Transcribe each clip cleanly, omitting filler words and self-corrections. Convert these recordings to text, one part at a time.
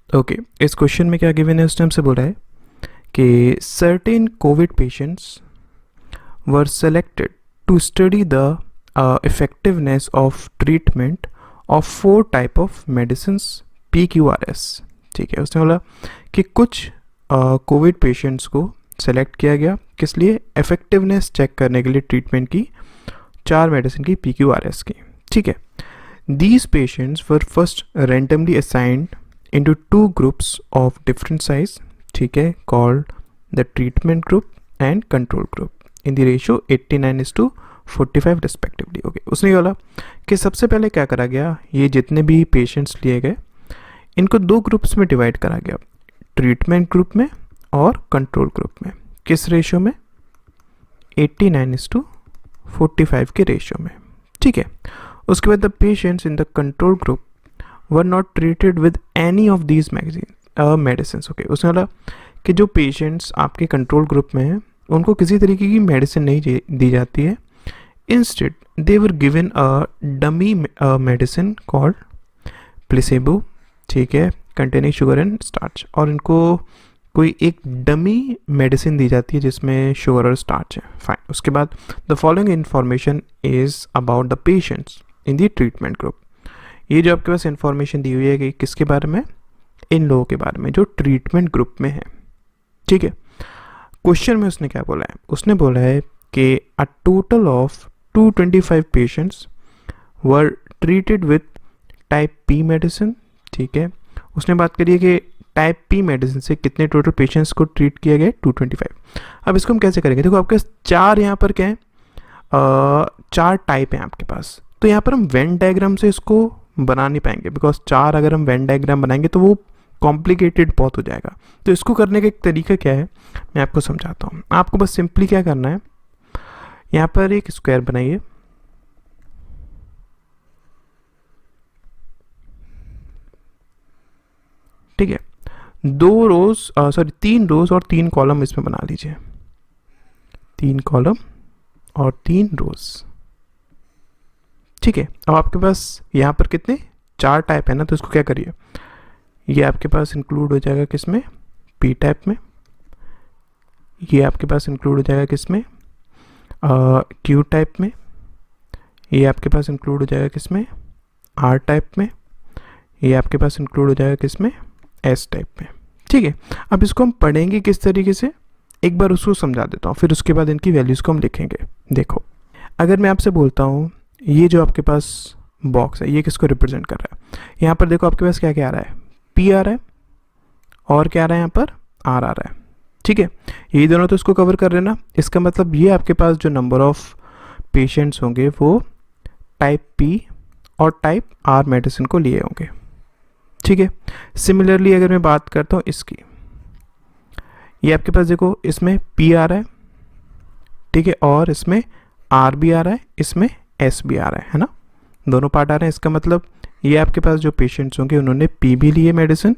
Okay, इस question में क्या गिवन है, उसने हमसे बोला है कि certain covid patients were selected to study the effectiveness of treatment of 4 type of medicine PQRS। ठीक है, उसने बोला कि कुछ कोविड पेशेंट्स को सेलेक्ट किया गया किस लिए, इफेक्टिवनेस चेक करने के लिए ट्रीटमेंट की 4 मेडिसिन की PQRS की। ठीक है, these patients were first randomly assigned into 2 groups of different size, ठीक है, called the treatment group and control group in the ratio 89:45 respectively। Okay, उसने बोला कि सबसे पहले क्या करा गया, ये जितने भी पेशेंट्स लिए गए इनको 2 ग्रुप्स में डिवाइड करा गया, ट्रीटमेंट ग्रुप में और कंट्रोल ग्रुप में। किस रेशियो में, 89:45 के रेशियो में। ठीक है, उसके बाद the patients in the control group were not treated with any of these medicine. Okay, उसने बोला कि जो पेशेंट्स आपके कंट्रोल ग्रुप में हैं उनको किसी तरीके की मेडिसिन नहीं दी जाती है, instead they were given a dummy medicine called placebo, ठीक है, कंटेनिंग शुगर एंड स्टार्च, और इनको कोई एक डमी मेडिसिन दी जाती है जिसमें शुगर और स्टार्च है। फाइन, उसके बाद the following information is about the patients in the treatment group. ये जो आपके पास इंफॉर्मेशन दी हुई है कि किसके बारे में, इन लोगों के बारे में जो ट्रीटमेंट ग्रुप में है। ठीक है, क्वेश्चन में उसने क्या बोला है, उसने बोला है कि अ total of 225 patients were treated with type P medicine. ठीक है, उसने बात करी है कि टाइप पी मेडिसिन से कितने टोटल पेशेंट्स को ट्रीट किया गया, 225। अब इसको हम कैसे करेंगे, देखो आपके पास 4 यहाँ पर क्या है, 4 टाइप हैं आपके पास, तो यहाँ पर हम वेन डायग्राम से इसको बना नहीं पाएंगे, बिकॉज 4 अगर हम वेन डायग्राम बनाएंगे तो वो कॉम्प्लिकेटेड बहुत हो जाएगा। तो इसको करने का एक तरीका क्या है, मैं आपको समझाता हूँ। आपको बस सिंपली क्या करना है, यहाँ पर एक स्क्वायर बनाइए, ठीक है, 3 रोज और 3 कॉलम इसमें बना लीजिए, 3 कॉलम और 3 रोज। ठीक है, अब आपके पास यहाँ पर कितने 4 टाइप है ना, तो इसको क्या करिए, ये आपके पास इंक्लूड हो जाएगा किसमें, पी टाइप में, ये आपके पास इंक्लूड हो जाएगा किसमें, क्यू टाइप में, ये आपके पास इंक्लूड हो जाएगा किसमें, आर टाइप में, ये आपके पास इंक्लूड हो जाएगा किसमें, एस टाइप में। ठीक है, अब इसको हम पढ़ेंगे किस तरीके से, एक बार उसको समझा देता हूँ, फिर उसके बाद इनकी वैल्यूज़ को हम लिखेंगे। देखो, अगर मैं आपसे बोलता हूँ ये जो आपके पास बॉक्स है ये किसको रिप्रेजेंट कर रहा है, यहाँ पर देखो आपके पास क्या क्या आ रहा है, पी आ रहा है और क्या आ रहा है यहाँ पर, आर आ रहा है। ठीक है, ये दोनों तो इसको कवर कर रहे हैं ना, इसका मतलब ये आपके पास जो नंबर ऑफ पेशेंट्स होंगे वो टाइप पी और टाइप आर मेडिसिन को लिए होंगे। ठीक है, सिमिलरली अगर मैं बात करता हूँ इसकी, ये आपके पास देखो इसमें पी आ रहा है, ठीक है, और इसमें आर भी आ रहा है, इसमें एस भी आ रहा है ना, दोनों पार्ट आ रहे हैं। इसका मतलब ये आपके पास जो पेशेंट्स होंगे उन्होंने पी भी लिए मेडिसिन,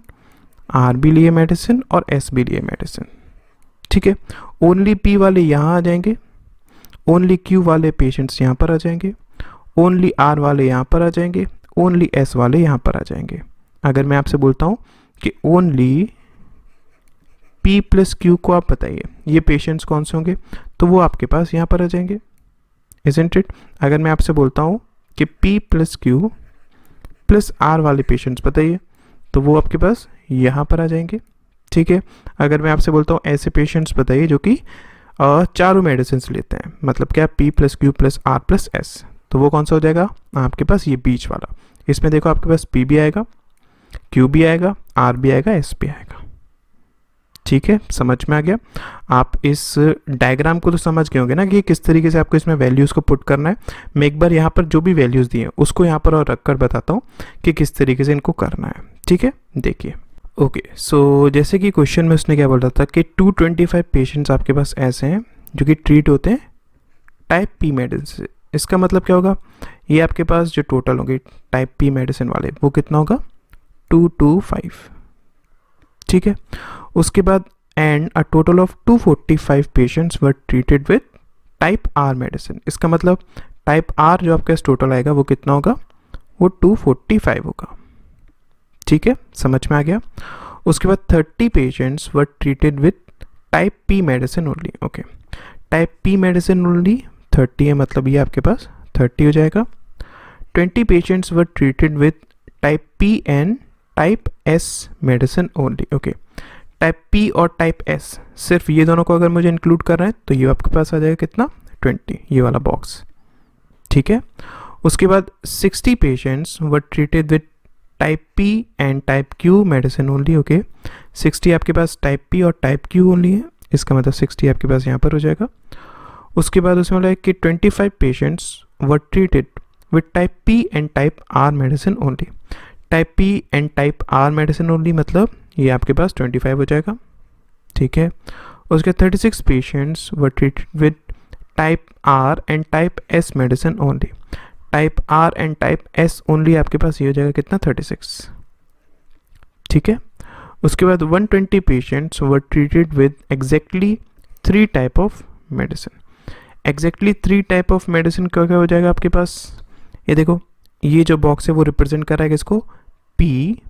आर भी लिए मेडिसिन और एस भी लिए मेडिसिन। ठीक है, ओनली पी वाले यहाँ आ जाएंगे, ओनली क्यू वाले पेशेंट्स यहाँ पर आ जाएंगे, ओनली आर वाले यहाँ पर आ जाएंगे, ओनली एस वाले यहाँ पर आ जाएंगे। अगर मैं आपसे बोलता हूँ कि ओनली पी प्लस क्यू को आप बताइए ये पेशेंट्स कौन से होंगे, तो वो आपके पास यहाँ पर आ जाएंगे, इजंट इट। अगर मैं आपसे बोलता हूँ कि P plus Q plus R वाले पेशेंट्स बताइए, तो वो आपके पास यहाँ पर आ जाएंगे। ठीक है, अगर मैं आपसे बोलता हूँ ऐसे पेशेंट्स बताइए जो कि चारों मेडिसिन लेते हैं, मतलब क्या, P plus Q plus R plus S, तो वो कौन सा हो जाएगा आपके पास, ये बीच वाला। इसमें देखो आपके पास पी भी आएगा, क्यू भी आएगा, आर भी आएगा, एस भी आएगा। ठीक है, समझ में आ गया। आप इस डायग्राम को तो समझ गए होंगे ना कि किस तरीके से आपको इसमें वैल्यूज़ को पुट करना है। मैं एक बार यहाँ पर जो भी वैल्यूज़ दी हैं उसको यहाँ पर और रख कर बताता हूँ कि किस तरीके से इनको करना है। ठीक है, देखिए। ओके, सो जैसे कि क्वेश्चन में उसने क्या बोल रहा था कि 225 पेशेंट्स आपके पास ऐसे हैं जो कि ट्रीट होते हैं टाइप पी मेडिसिन से। इसका मतलब क्या होगा, ये आपके पास जो टोटल होंगे टाइप पी मेडिसिन वाले वो कितना होगा, 225। ठीक है, उसके बाद and a total of 245 patients were treated with type R medicine. इसका मतलब टाइप आर जो आपका टोटल आएगा वो कितना होगा, वो 245 होगा। ठीक है, समझ में आ गया। उसके बाद 30 patients were treated with type P medicine only. Okay, type P medicine only 30 है, मतलब ये आपके पास 30 हो जाएगा। 20 patients were treated with type P and type S medicine only. Okay, type P और टाइप एस, सिर्फ ये दोनों को अगर मुझे इंक्लूड कर रहे हैं तो ये आपके पास आ जाएगा कितना, 20, ये वाला बॉक्स, ठीक है। उसके बाद 60 patients were treated with type P and type Q medicine only. Okay, 60 आपके पास टाइप पी और टाइप क्यू ओनली है, इसका मतलब 60 आपके पास यहाँ पर हो जाएगा। उसके बाद उसमें बोला है कि 25 patients were treated with type P and type R medicine only. Type P and type R medicine only, मतलब ये आपके पास 25 हो जाएगा, ठीक है। उसके 36 patients were treated with type R and type S medicine only. Type R and type S only आपके पास ये हो जाएगा कितना, 36, ठीक है। उसके बाद 120 patients were treated with exactly 3 type of medicine. Exactly 3 type of medicine क्या क्या हो जाएगा आपके पास, ये देखो, ये जो बॉक्स है वो रिप्रेजेंट कर रहा है किसको, पी,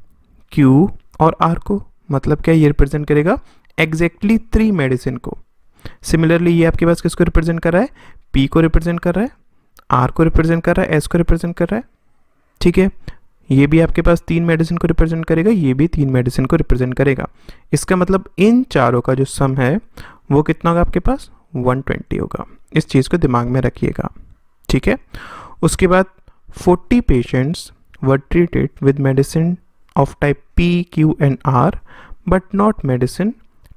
क्यू और आर को, मतलब क्या, ये रिप्रेजेंट करेगा एग्जैक्टली 3 मेडिसिन को। सिमिलरली ये आपके पास किसको रिप्रेजेंट कर रहा है, पी को रिप्रेजेंट कर रहा है, आर को रिप्रेजेंट कर रहा है, एस को रिप्रेजेंट कर रहा है, ठीक है। ये भी आपके पास 3 मेडिसिन को रिप्रेजेंट करेगा, ये भी 3 मेडिसिन को रिप्रेजेंट करेगा। इसका मतलब इन चारों का जो सम है वो कितना होगा आपके पास, 120 होगा। इस चीज़ को दिमाग में रखिएगा, ठीक है। उसके बाद 40 patients were treated with medicine of type P, Q and R but not medicine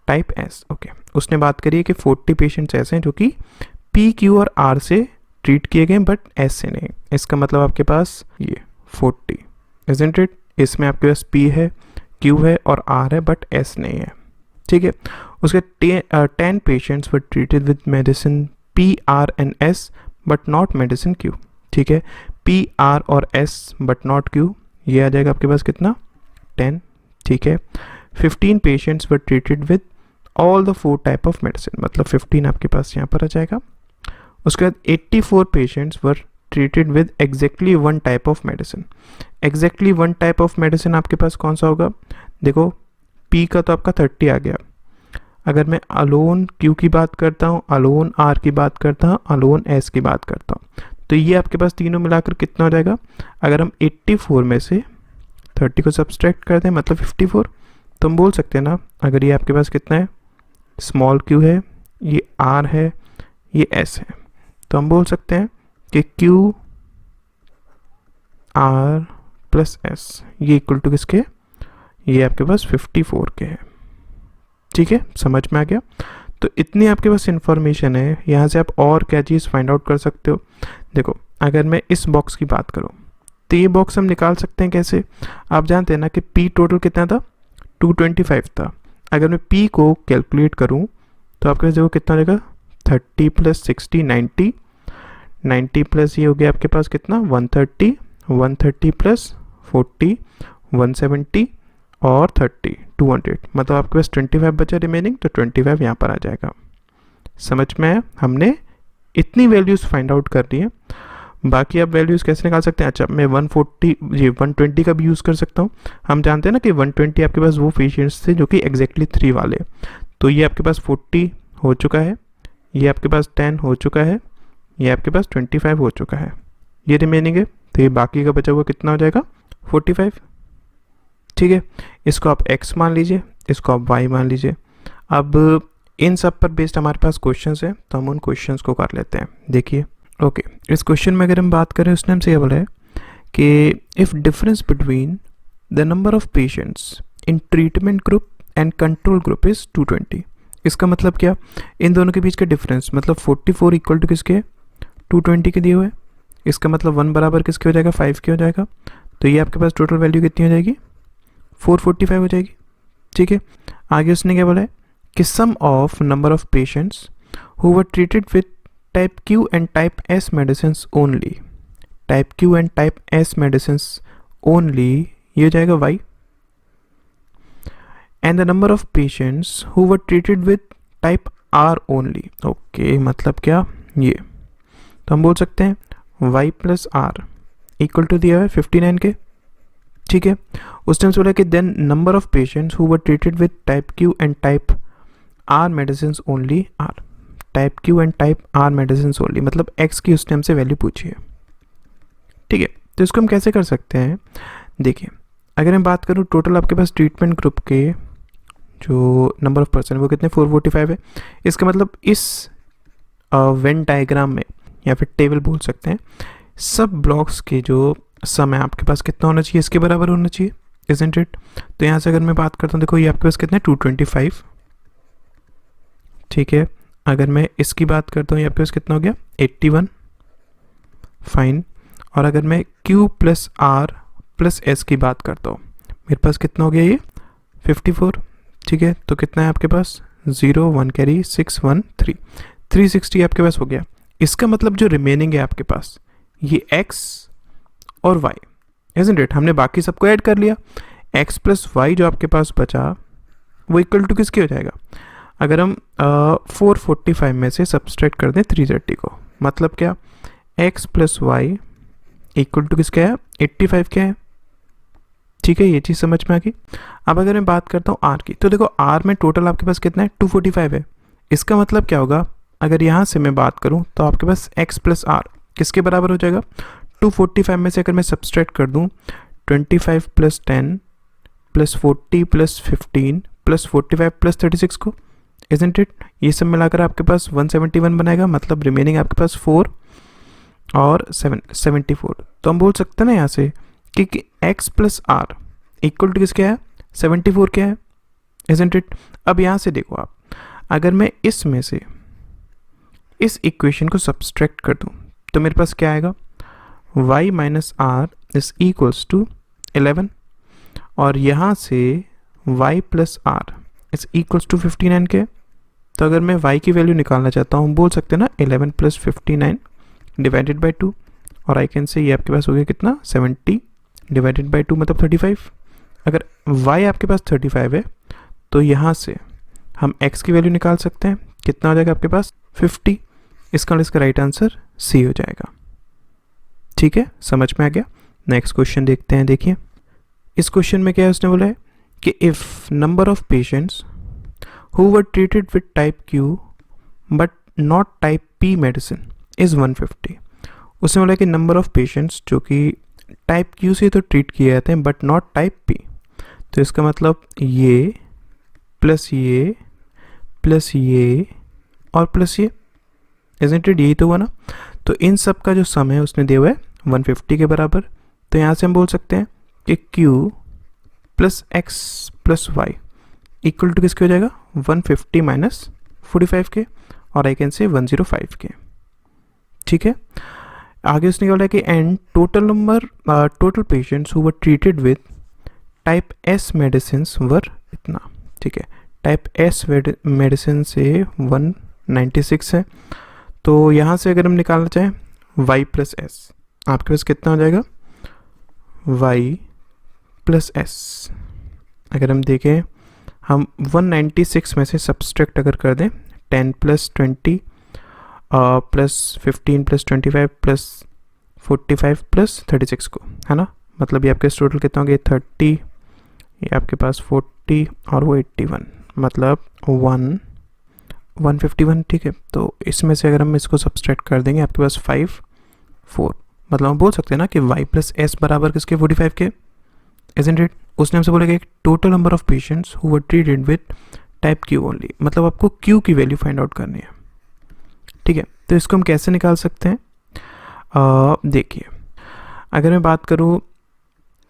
type S. Okay, उसने बात करी है कि 40 पेशेंट्स ऐसे हैं जो कि पी, क्यू और आर से ट्रीट किए गए बट एस से नहीं। इसका मतलब आपके पास ये 40, इजंट इट, इसमें आपके पास पी है, क्यू है और आर है बट एस नहीं है, ठीक है। उसके 10 patients were treated with medicine P, R and S but not medicine Q, ठीक है। पी, आर और एस बट नॉट क्यू, ये आ जाएगा आपके पास कितना, 10, ठीक है। 15 patients were treated with all the 4 type of medicine, मतलब 15 आपके पास यहाँ पर आ जाएगा। उसके बाद 84 patients were treated with exactly 1 type of medicine. Exactly 1 type of medicine आपके पास कौन सा होगा, देखो पी का तो आपका 30 आ गया, अगर मैं अलोन क्यू की बात करता हूँ, अलोन आर की बात करता हूँ, अलोन एस की बात करता हूँ, तो ये आपके पास तीनों मिलाकर कितना हो जाएगा। अगर हम 84 में से 30 को सब्सट्रैक्ट करते हैं मतलब 54, तो हम बोल सकते हैं ना, अगर ये आपके पास कितना है, स्मॉल क्यू है, ये आर है, ये एस है, तो हम बोल सकते हैं कि क्यू आर प्लस एस ये इक्वल टू किसके, ये आपके पास 54 के है, ठीक है, समझ में आ गया। तो इतनी आपके पास इंफॉर्मेशन है, यहाँ से आप और क्या चीज़ फाइंड आउट कर सकते हो। देखो, अगर मैं इस बॉक्स की बात करूँ तो ये बॉक्स हम निकाल सकते हैं कैसे, आप जानते हैं ना कि पी टोटल कितना था, 225 था। अगर मैं पी को कैलकुलेट करूँ तो आपके पास देखो कितना रहेगा, 30 प्लस 60 90, 90 प्लस ये हो गया आपके पास कितना, 130, 130 प्लस 40 170 और 30 200, मतलब आपके पास 25 बचा रिमेनिंग, तो 25 यहाँ पर आ जाएगा। समझ में है, हमने इतनी वैल्यूज़ फाइंड आउट कर ली है। बाकी आप वैल्यूज़ कैसे निकाल सकते हैं, अच्छा मैं 120 का भी यूज़ कर सकता हूँ। हम जानते हैं ना कि 120 आपके पास वो पेशेंट्स थे जो कि एग्जैक्टली 3 वाले, तो ये आपके पास 40 हो चुका है, ये आपके पास 10 हो चुका है, ये आपके पास 25 हो चुका है, ये रिमेनिंग है, तो ये बाकी का बचा हुआ कितना हो जाएगा, 45, ठीक है। इसको आप x मान लीजिए, इसको आप y मान लीजिए। अब इन सब पर बेस्ड हमारे पास क्वेश्चंस है, तो हम उन क्वेश्चंस को कर लेते हैं। देखिए, ओके, इस क्वेश्चन में अगर हम बात करें, उसने हमसे ये बोला है कि if difference between the number of patients in treatment group and control group is 220। इसका मतलब क्या, इन दोनों के बीच का डिफरेंस मतलब 44 इक्वल टू किसके, 220 के दिए हुए, इसका मतलब 1 बराबर किसके हो जाएगा, 5 के हो जाएगा, तो ये आपके पास टोटल वैल्यू कितनी हो जाएगी, 445 हो जाएगी, ठीक है। आगे उसने क्या बोला है कि sum of number of patients who were treated with type Q and type S medicine only, type Q and type S medicine only, ये हो जाएगा y, and the number of patients who were treated with type R only. Okay, मतलब क्या, ये तो हम बोल सकते हैं y plus R equal to दिया है 59 के, ठीक है। उस टाइम से बोला कि then number of patients who were treated with type Q and type R medicine only are, type Q and type R medicine only, मतलब एक्स की उस टाइम से वैल्यू पूछी है। ठीक है, तो इसको हम कैसे कर सकते हैं, देखिए अगर मैं बात करूँ टोटल आपके पास ट्रीटमेंट ग्रुप के जो नंबर ऑफ पर्सन वो कितने 445 है। इसका मतलब इस वेन डायग्राम में या फिर टेबल बोल सकते हैं, सब ब्लॉक्स के जो सम है आपके पास कितना होना चाहिए, इसके बराबर होना चाहिए, इजंट इट। तो यहाँ से अगर मैं बात करता हूँ, देखो ये आपके पास कितना है 225, ठीक है। अगर मैं इसकी बात करता हूँ, ये आपके पास कितना हो गया 81, फाइन। और अगर मैं Q plus R plus S की बात करता हूँ, मेरे पास कितना हो गया ये 54, ठीक है। तो कितना है आपके पास 0 1 कैरी 6 1 3 360 आपके पास हो गया। इसका मतलब जो रिमेनिंग है आपके पास ये x और y, इजंट इट। हमने बाकी सबको ऐड कर लिया, x प्लस वाई जो आपके पास बचा वो इक्वल टू किसके हो जाएगा, अगर हम 445 में से सब्सट्रैक्ट कर दें 330 को, मतलब क्या x plus Y equal to किसका है 85 क्या है, ठीक है। ये चीज़ समझ में आ गई। अब अगर मैं बात करता हूँ r की, तो देखो r में टोटल आपके पास कितना है 245 है। इसका मतलब क्या होगा, अगर यहाँ से मैं बात करूँ तो आपके पास x प्लस आर किसके बराबर हो जाएगा, 245 में से अगर मैं सब्सट्रैक्ट कर दूँ 25 plus 10 plus 40 plus 15 plus 45 plus 36 को, इजंट इट। ये सब मिलाकर आपके पास 171 बनाएगा, मतलब रिमेनिंग आपके पास 4 और 74। तो हम बोल सकते हैं ना यहाँ से कि x plus R equal to किसका है 74 क्या है, इजंट इट। अब यहाँ से देखो आप, अगर मैं इसमें से इस इक्वेशन को सब्सट्रैक्ट कर दूँ तो मेरे पास क्या आएगा, y minus R is equals to 11, और यहाँ से y plus R is equals to 59 के। तो अगर मैं y की वैल्यू निकालना चाहता हूँ, बोल सकते हैं ना 11 प्लस 59 डिवाइडेड बाई 2, और आई कैन से ये आपके पास हो गया कितना 70 डिवाइडेड बाई 2 मतलब 35। अगर y आपके पास 35 है तो यहाँ से हम x की वैल्यू निकाल सकते हैं, कितना हो जाएगा आपके पास 50। इसका राइट आंसर C हो जाएगा, ठीक है, समझ में आ गया। नेक्स्ट क्वेश्चन देखते हैं। देखिए इस क्वेश्चन में क्या है, उसने बोला है कि if number of patients who were treated with type Q but not type P medicine is 150। उसने बोला कि नंबर ऑफ पेशेंट्स जो कि टाइप क्यू से तो ट्रीट किए जाते हैं बट नॉट टाइप पी, तो इसका मतलब ये प्लस ये प्लस ये और प्लस ये, इजंट इट, यही तो हुआ ना। तो इन सब का जो सम है उसने दिया हुआ है 150 के बराबर। तो यहाँ से हम बोल सकते हैं कि Q plus X plus Y equal to किसके हो जाएगा 150 माइनस 45 के, और आई कैन से 105 के, ठीक है। आगे उसने क्या बोला कि and total patients who were treated with type S medicine were इतना, ठीक है। टाइप एस मेडिसिन से 196 है। तो यहाँ से अगर हम निकालना चाहें y प्लस एस, आपके पास कितना हो जाएगा y प्लस एस। अगर हम देखें, हम 196 में से सब्सट्रैक्ट अगर कर दें 10 plus 20 plus 15 plus 25 plus 45 plus 36 को, है ना, मतलब ये आपके टोटल कितना हो गया 30, ये आपके पास 40 और वो 81, मतलब 151, ठीक है। तो इसमें से अगर हम इसको सब्सट्रैक्ट कर देंगे आपके पास 5 4, मतलब हम बोल सकते हैं ना कि y प्लस एस बराबर किसके 45 के, इजंट इट। उसने हमसे बोला कि total number of patients who were treated with type Q only, मतलब आपको क्यू की वैल्यू फाइंड आउट करनी है, ठीक है। तो इसको हम कैसे निकाल सकते हैं, देखिए अगर मैं बात करूँ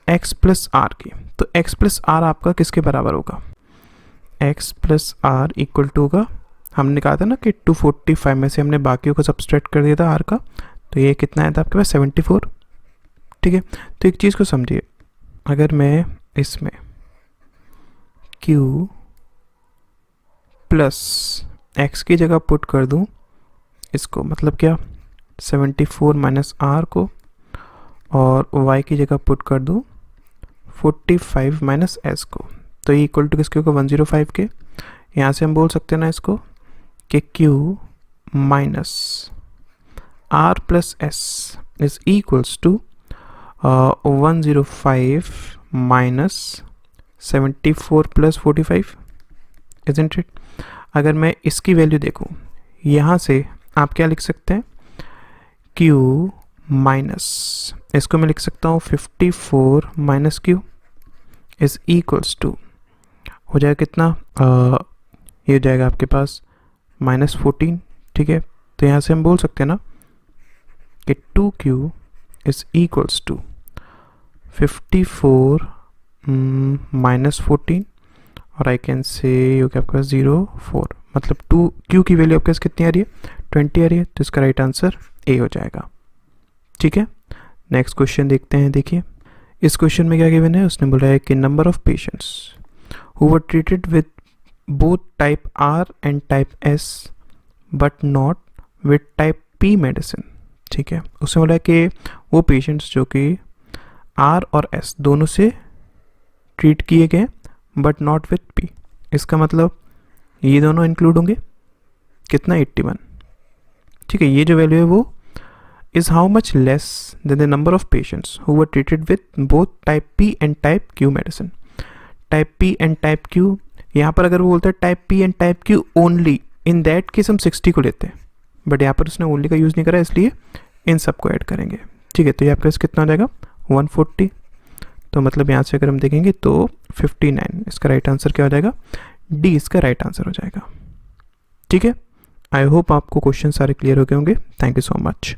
x प्लस आर की, तो x प्लस आर आपका किसके बराबर होगा, x plus R equal to होगा, हमने कहा था ना कि 245 में से हमने बाकियों को सब्सट्रैक्ट कर दिया था r का, तो ये कितना आया था आपके पास 74, ठीक है। तो एक चीज़ को समझिए, अगर मैं इसमें q प्लस x की जगह पुट कर दूं इसको, मतलब क्या 74 माइनस आर को, और y की जगह पुट कर दूं 45 माइनस एस को, तो ये इक्वल टू किसके होगा 105 के। यहाँ से हम बोल सकते हैं ना इसको कि q minus R plus S is equals to 105 minus 74 plus 45, isn't it? अगर मैं इसकी वैल्यू देखूँ, यहाँ से आप क्या लिख सकते हैं, Q माइनस, इसको मैं लिख सकता हूँ 54 minus Q is equals to, हो जाएगा कितना, ये हो जाएगा आपके पास -14, ठीक है। तो यहाँ से हम बोल सकते हैं ना कि 2Q is equals to 54 minus 14, और आई कैन से ये आपके पास 0.4, मतलब 2Q की वैल्यू आपके पास कितनी आ रही है, 20 आ रही है। तो इसका राइट आंसर ए हो जाएगा, ठीक है। नेक्स्ट क्वेश्चन देखते हैं। देखिए इस क्वेश्चन में क्या गिवन है, उसने बोला है कि number of patients who were treated with both type R and type S but not with type P medicine, ठीक है। उसने बोला है कि वो पेशेंट्स जो कि R और S दोनों से ट्रीट किए गए बट नॉट विद P, इसका मतलब ये दोनों इंक्लूड होंगे, कितना, 81, ठीक है। ये जो वैल्यू है वो is how much less than the number of patients who were treated with both type P and type Q medicine. Type P and type Q, यहाँ पर अगर वो बोलता है type P and type Q only, in that case हम 60 को लेते हैं, बट यहाँ पर उसने only का यूज़ नहीं करा, इसलिए इन सब को ऐड करेंगे, ठीक है। तो ये आपके पास कितना हो जाएगा, 140। तो मतलब यहाँ से अगर हम देखेंगे तो 59, इसका राइट आंसर क्या हो जाएगा, डी इसका राइट आंसर हो जाएगा, ठीक है। आई होप आपको क्वेश्चन सारे क्लियर हो गए होंगे। Thank you so much.